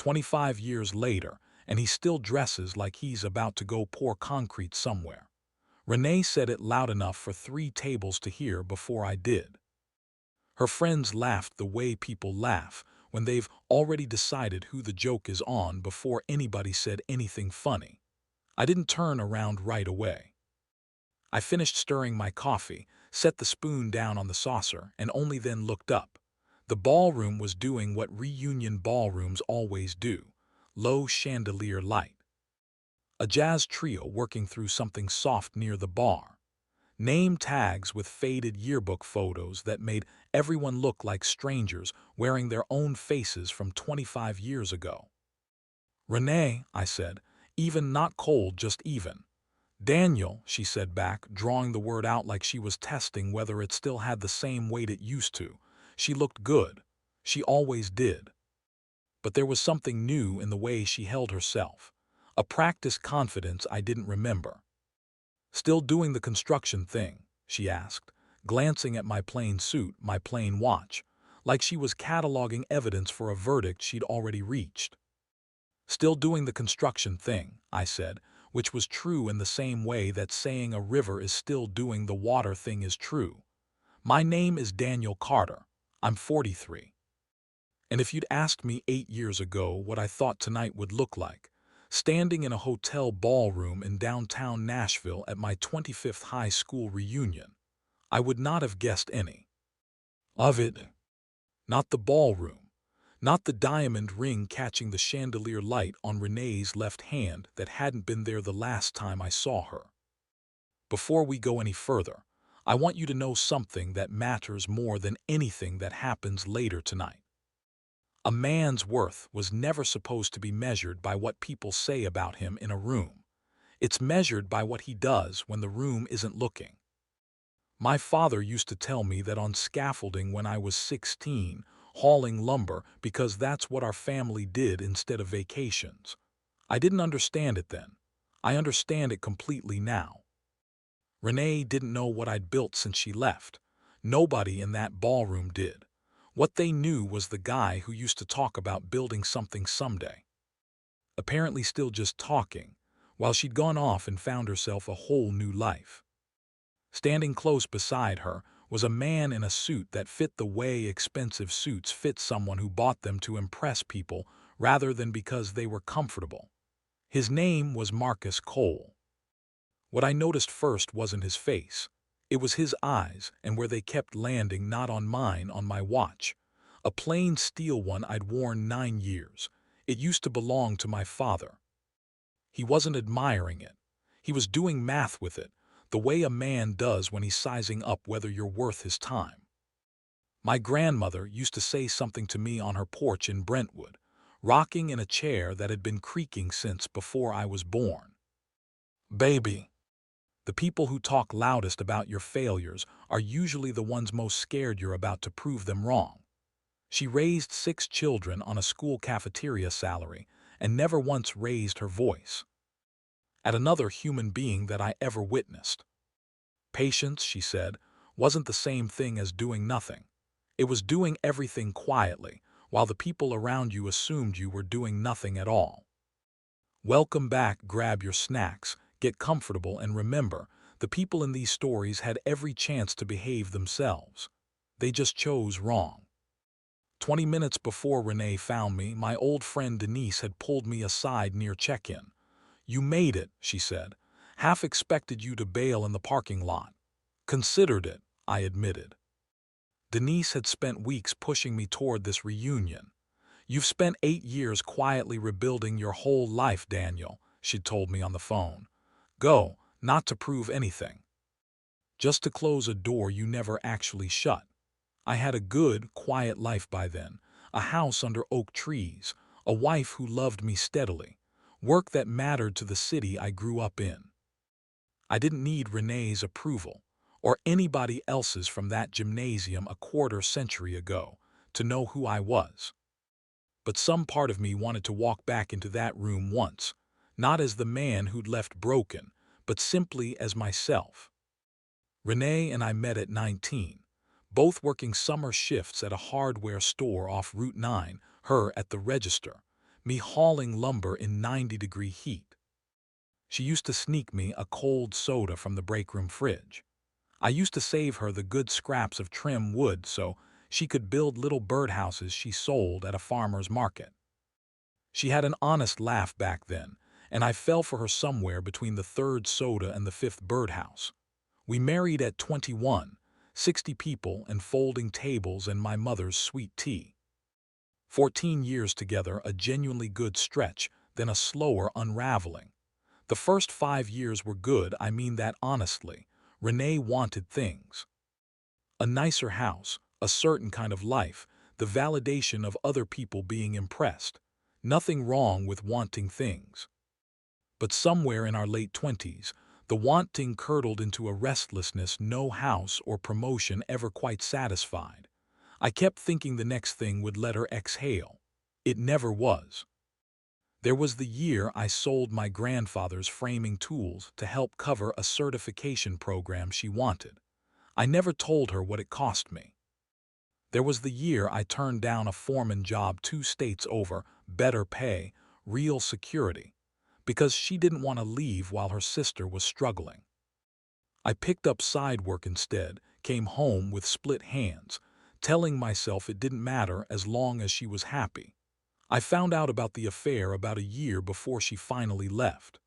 25 years later, and he still dresses like he's about to go pour concrete somewhere. Renee said it loud enough for 3 tables to hear before I did. Her friends laughed the way people laugh when they've already decided who the joke is on before anybody said anything funny. I didn't turn around right away. I finished stirring my coffee, set the spoon down on the saucer, and only then looked up. The ballroom was doing what reunion ballrooms always do: low chandelier light. A jazz trio working through something soft near the bar. Name tags with faded yearbook photos that made everyone look like strangers wearing their own faces from 25 years ago. "Renee," I said, "even, not cold, just even." "Daniel," she said back, drawing the word out like she was testing whether it still had the same weight it used to. She looked good. She always did. But there was something new in the way she held herself. A practiced confidence I didn't remember. "Still doing the construction thing?" she asked, glancing at my plain suit, my plain watch, like she was cataloging evidence for a verdict she'd already reached. "Still doing the construction thing," I said, which was true in the same way that saying a river is still doing the water thing is true. "My name is Daniel Carter. I'm 43. And if you'd asked me 8 years ago what I thought tonight would look like, standing in a hotel ballroom in downtown Nashville at my 25th high school reunion, I would not have guessed any of it. Not the ballroom, not the diamond ring catching the chandelier light on Renee's left hand that hadn't been there the last time I saw her. Before we go any further, I want you to know something that matters more than anything that happens later tonight. A man's worth was never supposed to be measured by what people say about him in a room. It's measured by what he does when the room isn't looking. My father used to tell me that on scaffolding when I was 16, hauling lumber because that's what our family did instead of vacations. I didn't understand it then. I understand it completely now. Renee didn't know what I'd built since she left. Nobody in that ballroom did. What they knew was the guy who used to talk about building something someday. Apparently still just talking, while she'd gone off and found herself a whole new life. Standing close beside her was a man in a suit that fit the way expensive suits fit someone who bought them to impress people rather than because they were comfortable. His name was Marcus Cole. What I noticed first wasn't his face. It was his eyes, and where they kept landing not on mine, on my watch. A plain steel one I'd worn 9 years. It used to belong to my father. He wasn't admiring it. He was doing math with it, the way a man does when he's sizing up whether you're worth his time. My grandmother used to say something to me on her porch in Brentwood, rocking in a chair that had been creaking since before I was born. "Baby, the people who talk loudest about your failures are usually the ones most scared you're about to prove them wrong." She raised 6 children on a school cafeteria salary and never once raised her voice at another human being that I ever witnessed. Patience, she said, wasn't the same thing as doing nothing. It was doing everything quietly, while the people around you assumed you were doing nothing at all. Welcome back, grab your snacks, get comfortable, and remember, the people in these stories had every chance to behave themselves. They just chose wrong. 20 minutes before Renee found me, my old friend Denise had pulled me aside near check-in. "You made it," she said. "Half expected you to bail in the parking lot." "Considered it," I admitted. Denise had spent weeks pushing me toward this reunion. "You've spent 8 years quietly rebuilding your whole life, Daniel," she'd told me on the phone. "Go, not to prove anything. Just to close a door you never actually shut." I had a good, quiet life by then, a house under oak trees, a wife who loved me steadily, work that mattered to the city I grew up in. I didn't need Renee's approval, or anybody else's from that gymnasium a quarter century ago, to know who I was. But some part of me wanted to walk back into that room once, not as the man who'd left broken, but simply as myself. Renee and I met at 19. Both working summer shifts at a hardware store off Route 9, her at the register, me hauling lumber in 90-degree heat. She used to sneak me a cold soda from the break room fridge. I used to save her the good scraps of trim wood so she could build little birdhouses she sold at a farmer's market. She had an honest laugh back then, and I fell for her somewhere between the third soda and the fifth birdhouse. We married at 21, 60 people and folding tables and my mother's sweet tea. 14 years together, a genuinely good stretch, then a slower unraveling. The first 5 years were good, I mean that honestly. Renee wanted things. A nicer house, a certain kind of life, the validation of other people being impressed. Nothing wrong with wanting things. But somewhere in our late 20s, the wanting curdled into a restlessness no house or promotion ever quite satisfied. I kept thinking the next thing would let her exhale. It never was. There was the year I sold my grandfather's framing tools to help cover a certification program she wanted. I never told her what it cost me. There was the year I turned down a foreman job 2 states over, better pay, real security, because she didn't want to leave while her sister was struggling. I picked up side work instead, came home with split hands, telling myself it didn't matter as long as she was happy. I found out about the affair about a year before she finally left.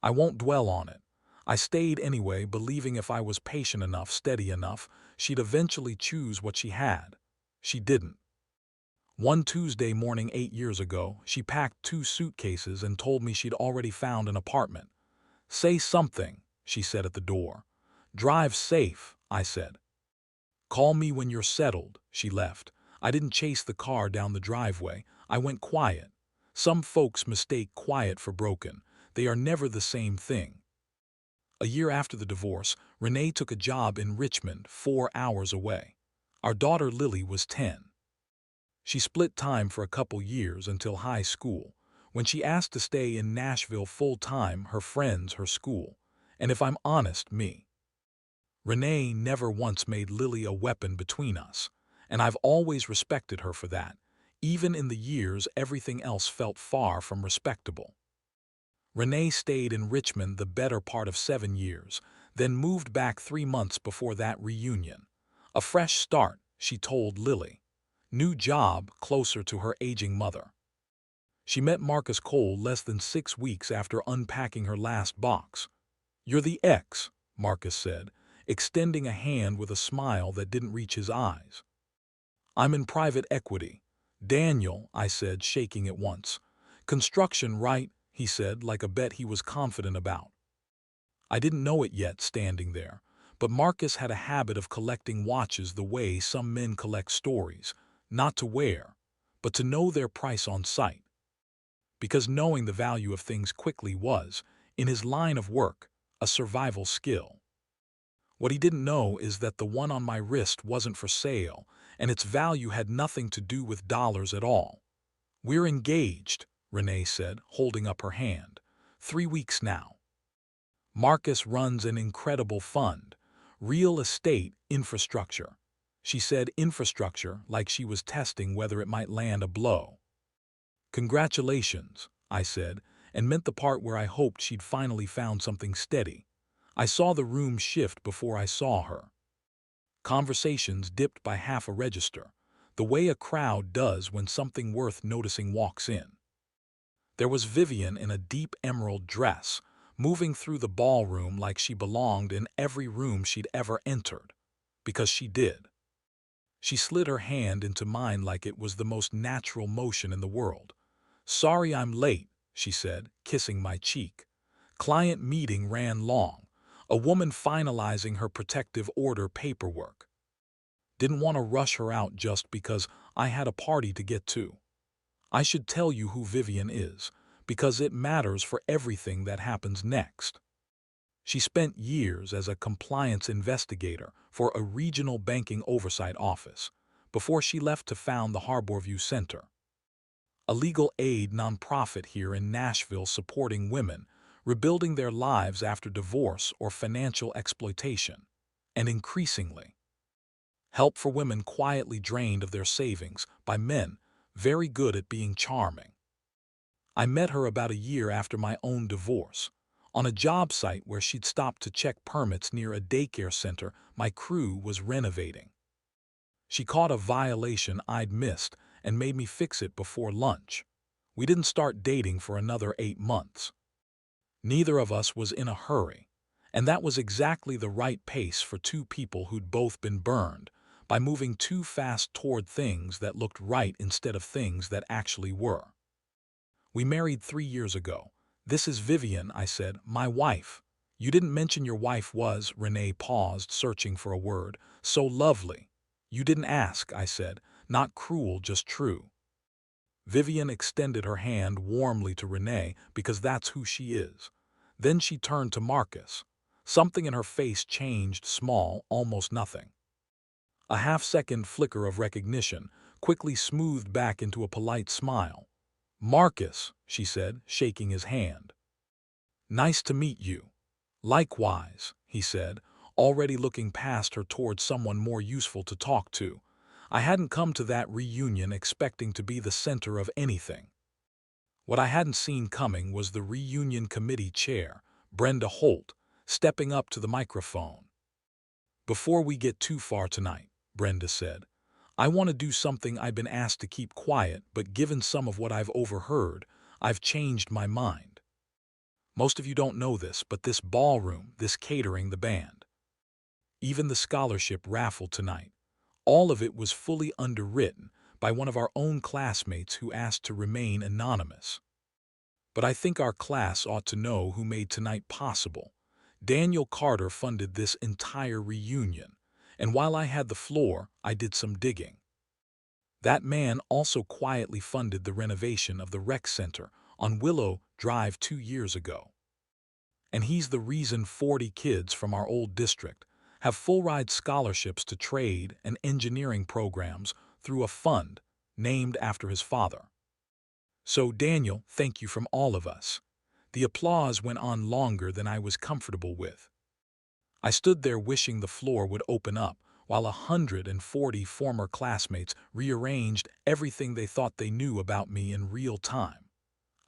I won't dwell on it. I stayed anyway, believing if I was patient enough, steady enough, she'd eventually choose what she had. She didn't. One Tuesday morning 8 years ago, she packed 2 suitcases and told me she'd already found an apartment. "Say something," she said at the door. "Drive safe," I said. "Call me when you're settled." She left. I didn't chase the car down the driveway. I went quiet. Some folks mistake quiet for broken. They are never the same thing. A year after the divorce, Renee took a job in Richmond, 4 hours away. Our daughter Lily was 10. She split time for a couple years until high school, when she asked to stay in Nashville full-time, her friends, her school, and if I'm honest, me. Renee never once made Lily a weapon between us, and I've always respected her for that, even in the years everything else felt far from respectable. Renee stayed in Richmond the better part of 7 years, then moved back 3 months before that reunion. A fresh start, she told Lily. New job, closer to her aging mother. She met Marcus Cole less than 6 weeks after unpacking her last box. "You're the ex," Marcus said, extending a hand with a smile that didn't reach his eyes. "I'm in private equity." "Daniel," I said, shaking at once. "Construction, right?" he said, like a bet he was confident about. I didn't know it yet, standing there, but Marcus had a habit of collecting watches the way some men collect stories, not to wear, but to know their price on sight. Because knowing the value of things quickly was, in his line of work, a survival skill. What he didn't know is that the one on my wrist wasn't for sale, and its value had nothing to do with dollars at all. "We're engaged," Renee said, holding up her hand. 3 weeks now. "Marcus runs an incredible fund. Real estate infrastructure." She said infrastructure like she was testing whether it might land a blow. "Congratulations," I said, and meant the part where I hoped she'd finally found something steady. I saw the room shift before I saw her. Conversations dipped by half a register, the way a crowd does when something worth noticing walks in. There was Vivian in a deep emerald dress, moving through the ballroom like she belonged in every room she'd ever entered. Because she did. She slid her hand into mine like it was the most natural motion in the world. "Sorry I'm late," she said, kissing my cheek. "Client meeting ran long. A woman finalizing her protective order paperwork. Didn't want to rush her out just because I had a party to get to. I should tell you who Vivian is, because it matters for everything that happens next." She spent years as a compliance investigator for a regional banking oversight office, before she left to found the Harborview Center, a legal aid nonprofit here in Nashville supporting women rebuilding their lives after divorce or financial exploitation, and increasingly, help for women quietly drained of their savings by men very good at being charming. I met her about a year after my own divorce, on a job site where she'd stopped to check permits near a daycare center my crew was renovating. She caught a violation I'd missed and made me fix it before lunch. We didn't start dating for another 8 months. Neither of us was in a hurry, and that was exactly the right pace for two people who'd both been burned by moving too fast toward things that looked right instead of things that actually were. We married 3 years ago. This is Vivian, I said, my wife. You didn't mention your wife was, Renee paused, searching for a word. So lovely. You didn't ask, I said, not cruel, just true. Vivian extended her hand warmly to Renee because that's who she is. Then she turned to Marcus. Something in her face changed, small, almost nothing. A half-second flicker of recognition quickly smoothed back into a polite smile. Marcus, she said, shaking his hand. Nice to meet you. Likewise, he said, already looking past her toward someone more useful to talk to. I hadn't come to that reunion expecting to be the center of anything. What I hadn't seen coming was the reunion committee chair, Brenda Holt, stepping up to the microphone. Before we get too far tonight, Brenda said, I want to do something I've been asked to keep quiet, but given some of what I've overheard, I've changed my mind. Most of you don't know this, but this ballroom, this catering, the band, even the scholarship raffle tonight, all of it was fully underwritten by one of our own classmates who asked to remain anonymous. But I think our class ought to know who made tonight possible. Daniel Carter funded this entire reunion, and while I had the floor, I did some digging. That man also quietly funded the renovation of the rec center on Willow Drive 2 years ago. And he's the reason 40 kids from our old district have full-ride scholarships to trade and engineering programs through a fund named after his father. So, Daniel, thank you from all of us. The applause went on longer than I was comfortable with. I stood there wishing the floor would open up while 140 former classmates rearranged everything they thought they knew about me in real time.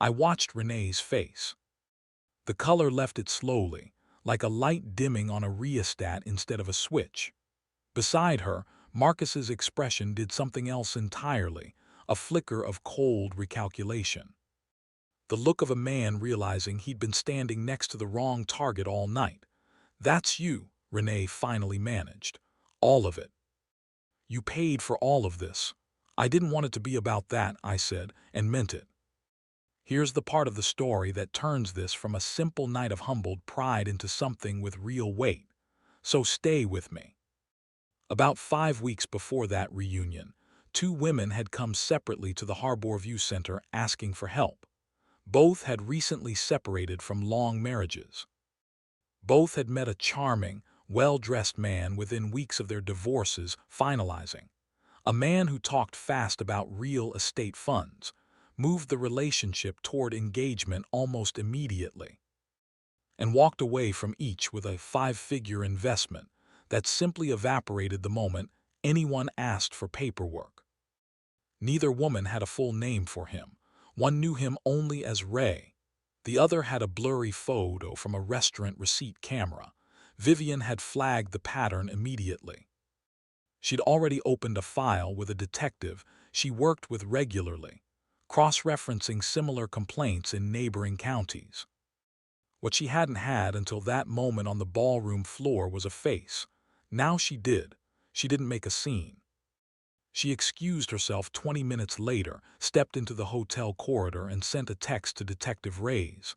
I watched Renee's face. The color left it slowly, like a light dimming on a rheostat instead of a switch. Beside her, Marcus's expression did something else entirely, a flicker of cold recalculation. The look of a man realizing he'd been standing next to the wrong target all night. That's you, Renee finally managed. All of it. You paid for all of this. I didn't want it to be about that, I said, and meant it. Here's the part of the story that turns this from a simple night of humbled pride into something with real weight. So stay with me. About 5 weeks before that reunion, two women had come separately to the Harbor View Center asking for help. Both had recently separated from long marriages. Both had met a charming, well-dressed man within weeks of their divorces finalizing. A man who talked fast about real estate funds, moved the relationship toward engagement almost immediately, and walked away from each with a 5-figure investment that simply evaporated the moment anyone asked for paperwork. Neither woman had a full name for him. One knew him only as Ray. The other had a blurry photo from a restaurant receipt camera. Vivian had flagged the pattern immediately. She'd already opened a file with a detective she worked with regularly, cross-referencing similar complaints in neighboring counties. What she hadn't had until that moment on the ballroom floor was a face. Now she did. She didn't make a scene. She excused herself 20 minutes later, stepped into the hotel corridor and sent a text to Detective Ray's.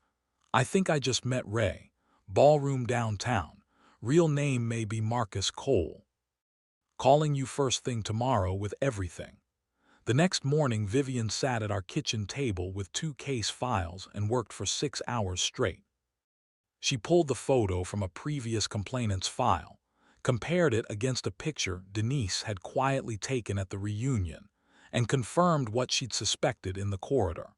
I think I just met Ray. Ballroom downtown. Real name may be Marcus Cole. Calling you first thing tomorrow with everything. The next morning, Vivian sat at our kitchen table with 2 case files and worked for 6 hours straight. She pulled the photo from a previous complainant's file, compared it against a picture Denise had quietly taken at the reunion, and confirmed what she'd suspected in the corridor.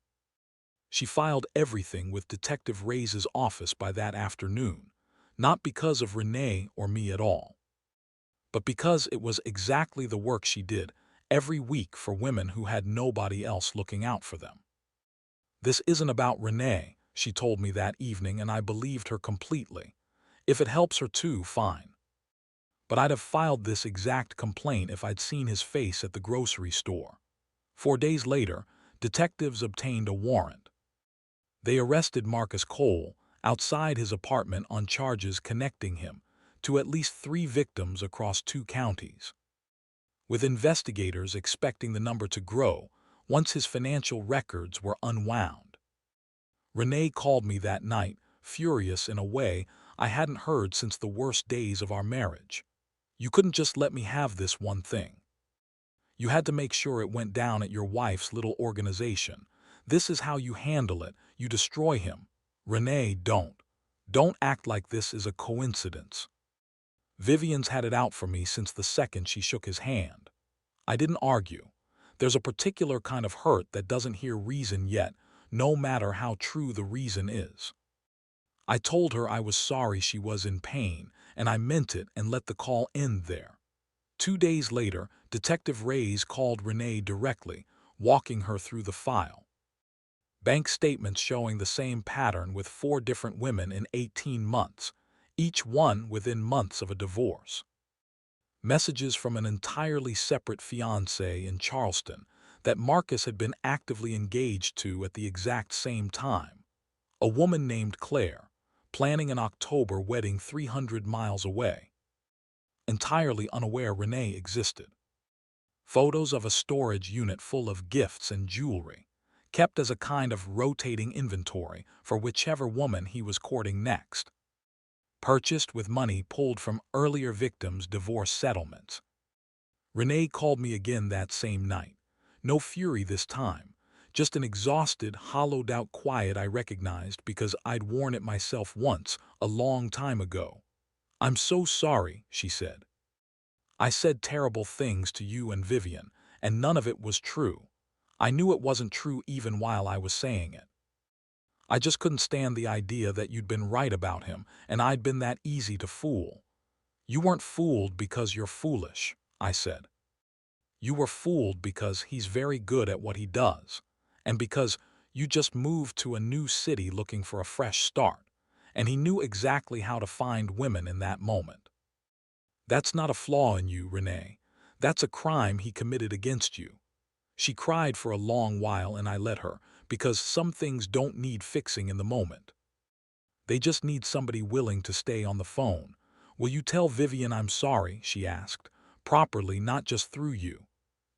She filed everything with Detective Ray's office by that afternoon, not because of Renee or me at all, but because it was exactly the work she did every week for women who had nobody else looking out for them. This isn't about Renee, she told me that evening, and I believed her completely. If it helps her too, fine. But I'd have filed this exact complaint if I'd seen his face at the grocery store. 4 days later, detectives obtained a warrant. They arrested Marcus Cole outside his apartment on charges connecting him to at least 3 victims across 2 counties. With investigators expecting the number to grow once his financial records were unwound. Renee called me that night, furious in a way I hadn't heard since the worst days of our marriage. You couldn't just let me have this one thing. You had to make sure it went down at your wife's little organization. This is how you handle it. You destroy him. Renee, don't. Don't act like this is a coincidence. Vivian's had it out for me since the second she shook his hand. I didn't argue. There's a particular kind of hurt that doesn't hear reason yet, no matter how true the reason is. I told her I was sorry she was in pain, and I meant it, and let the call end there. 2 days later, Detective Reyes called Renee directly, walking her through the file. Bank statements showing the same pattern with 4 different women in 18 months, each one within months of a divorce. Messages from an entirely separate fiancé in Charleston that Marcus had been actively engaged to at the exact same time. A woman named Claire, planning an October wedding 300 miles away. Entirely unaware Renee existed. Photos of a storage unit full of gifts and jewelry, kept as a kind of rotating inventory for whichever woman he was courting next. Purchased with money pulled from earlier victims' divorce settlements. Renee called me again that same night. No fury this time, just an exhausted, hollowed-out quiet I recognized because I'd worn it myself once, a long time ago. "I'm so sorry," she said. "I said terrible things to you and Vivian, and none of it was true. I knew it wasn't true even while I was saying it. I just couldn't stand the idea that you'd been right about him and I'd been that easy to fool. You weren't fooled because you're foolish," I said. "You were fooled because he's very good at what he does, and because you just moved to a new city looking for a fresh start, and he knew exactly how to find women in that moment. That's not a flaw in you, Renee. That's a crime he committed against you." She cried for a long while, and I let her, because some things don't need fixing in the moment. They just need somebody willing to stay on the phone. "Will you tell Vivian I'm sorry?" she asked. "Properly, not just through you."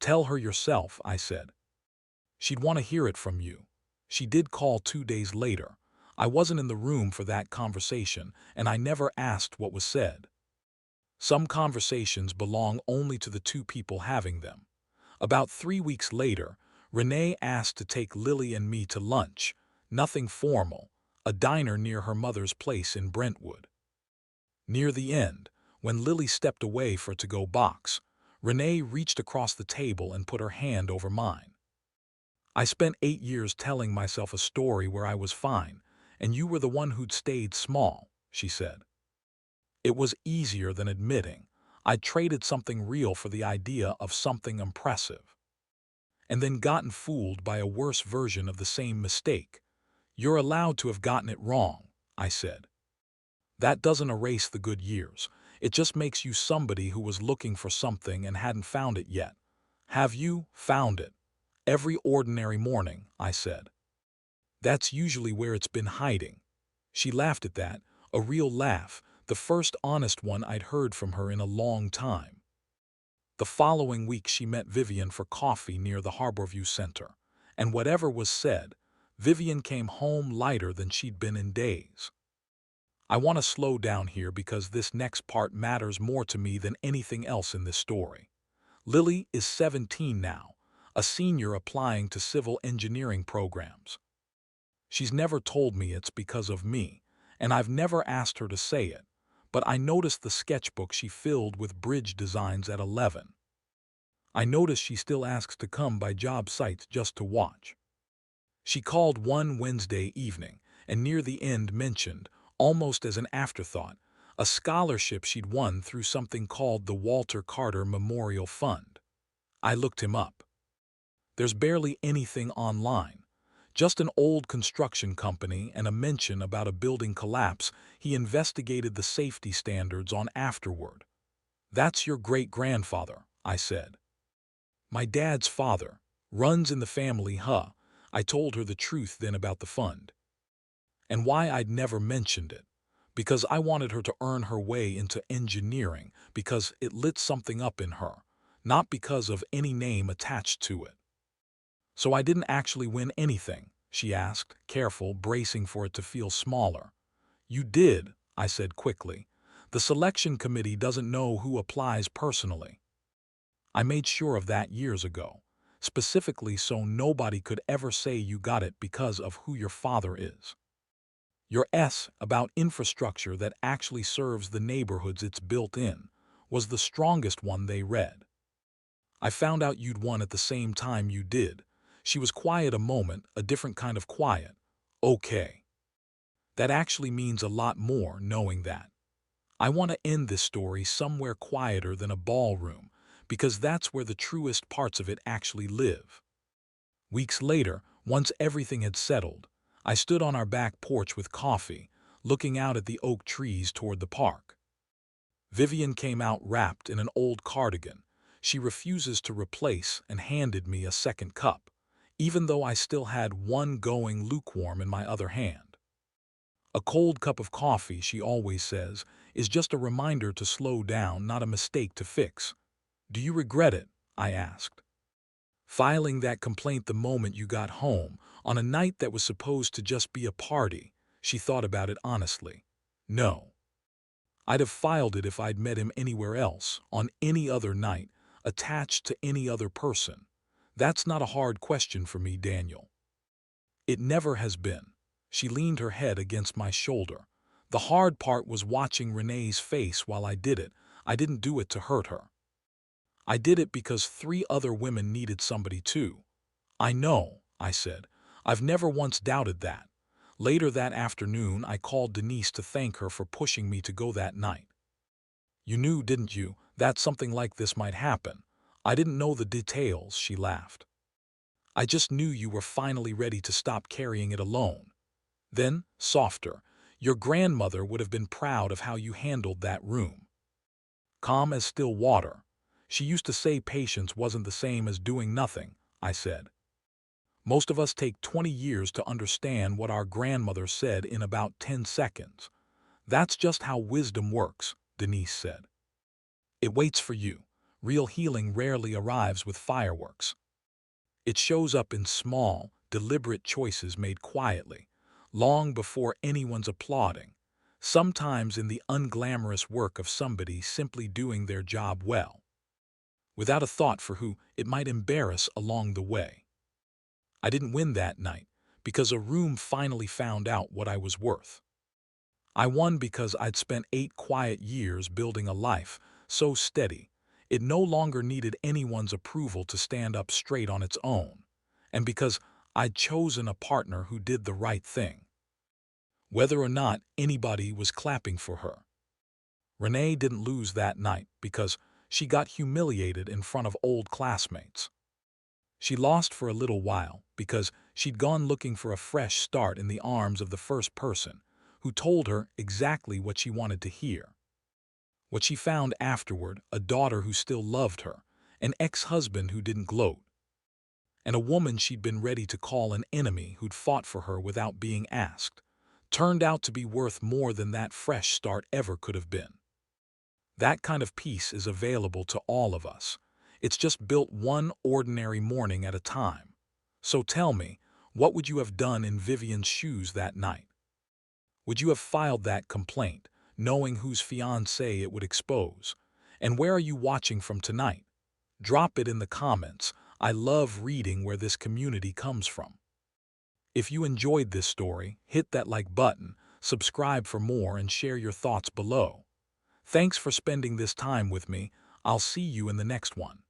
"Tell her yourself," I said. "She'd want to hear it from you." She did call 2 days later. I wasn't in the room for that conversation, and I never asked what was said. Some conversations belong only to the 2 people having them. About 3 weeks later, Renee asked to take Lily and me to lunch, nothing formal, a diner near her mother's place in Brentwood. Near the end, when Lily stepped away for a to-go box, Renee reached across the table and put her hand over mine. "I spent 8 years telling myself a story where I was fine, and you were the one who'd stayed small," she said. It was easier than admitting I'd traded something real for the idea of something impressive, and then gotten fooled by a worse version of the same mistake. "You're allowed to have gotten it wrong," I said. "That doesn't erase the good years. It just makes you somebody who was looking for something and hadn't found it yet. Have you found it?" "Every ordinary morning," I said. "That's usually where it's been hiding." She laughed at that, a real laugh, the first honest one I'd heard from her in a long time. The following week she met Vivian for coffee near the Harborview Center, and whatever was said, Vivian came home lighter than she'd been in days. I want to slow down here because this next part matters more to me than anything else in this story. Lily is 17 now, a senior applying to civil engineering programs. She's never told me it's because of me, and I've never asked her to say it, but I noticed the sketchbook she filled with bridge designs at 11. I noticed she still asks to come by job sites just to watch. She called one Wednesday evening and near the end mentioned, almost as an afterthought, a scholarship she'd won through something called the Walter Carter Memorial Fund. I looked him up. There's barely anything online, Just an old construction company and a mention about a building collapse he investigated the safety standards on afterward. That's your great-grandfather, I said. My dad's father. Runs in the family, huh? I told her the truth then about the fund. And why I'd never mentioned it. Because I wanted her to earn her way into engineering, because it lit something up in her, not because of any name attached to it. So I didn't actually win anything, she asked, careful, bracing for it to feel smaller. You did, I said quickly. The selection committee doesn't know who applies personally. I made sure of that years ago, specifically so nobody could ever say you got it because of who your father is. Your S about infrastructure that actually serves the neighborhoods it's built in was the strongest one they read. I found out you'd won at the same time you did. She was quiet a moment, a different kind of quiet. Okay. That actually means a lot more knowing that. I want to end this story somewhere quieter than a ballroom, because that's where the truest parts of it actually live. Weeks later, once everything had settled, I stood on our back porch with coffee, looking out at the oak trees toward the park. Vivian came out wrapped in an old cardigan. She refuses to replace and handed me a second cup, even though I still had one going lukewarm in my other hand. A cold cup of coffee, she always says, is just a reminder to slow down, not a mistake to fix. Do you regret it? I asked. Filing that complaint the moment you got home, on a night that was supposed to just be a party. She thought about it honestly. No. I'd have filed it if I'd met him anywhere else, on any other night, attached to any other person. That's not a hard question for me, Daniel. It never has been. She leaned her head against my shoulder. The hard part was watching Renee's face while I did it. I didn't do it to hurt her. I did it because 3 other women needed somebody too. I know, I said. I've never once doubted that. Later that afternoon, I called Denise to thank her for pushing me to go that night. You knew, didn't you, that something like this might happen? I didn't know the details, she laughed. I just knew you were finally ready to stop carrying it alone. Then, softer, your grandmother would have been proud of how you handled that room. Calm as still water. She used to say patience wasn't the same as doing nothing, I said. Most of us take 20 years to understand what our grandmother said in about 10 seconds. That's just how wisdom works, Denise said. It waits for you. Real healing rarely arrives with fireworks. It shows up in small, deliberate choices made quietly, long before anyone's applauding, sometimes in the unglamorous work of somebody simply doing their job well, without a thought for who it might embarrass along the way. I didn't win that night because a room finally found out what I was worth. I won because I'd spent 8 quiet years building a life so steady it no longer needed anyone's approval to stand up straight on its own, and because I'd chosen a partner who did the right thing, whether or not anybody was clapping for her. Renee didn't lose that night because she got humiliated in front of old classmates. She lost for a little while because she'd gone looking for a fresh start in the arms of the first person who told her exactly what she wanted to hear. What she found afterward, a daughter who still loved her, an ex-husband who didn't gloat, and a woman she'd been ready to call an enemy who'd fought for her without being asked, turned out to be worth more than that fresh start ever could have been. That kind of peace is available to all of us. It's just built one ordinary morning at a time. So tell me, what would you have done in Vivian's shoes that night? Would you have filed that complaint, knowing whose fiancé it would expose? And where are you watching from tonight? Drop it in the comments. I love reading where this community comes from. If you enjoyed this story, hit that like button, subscribe for more, and share your thoughts below. Thanks for spending this time with me. I'll see you in the next one.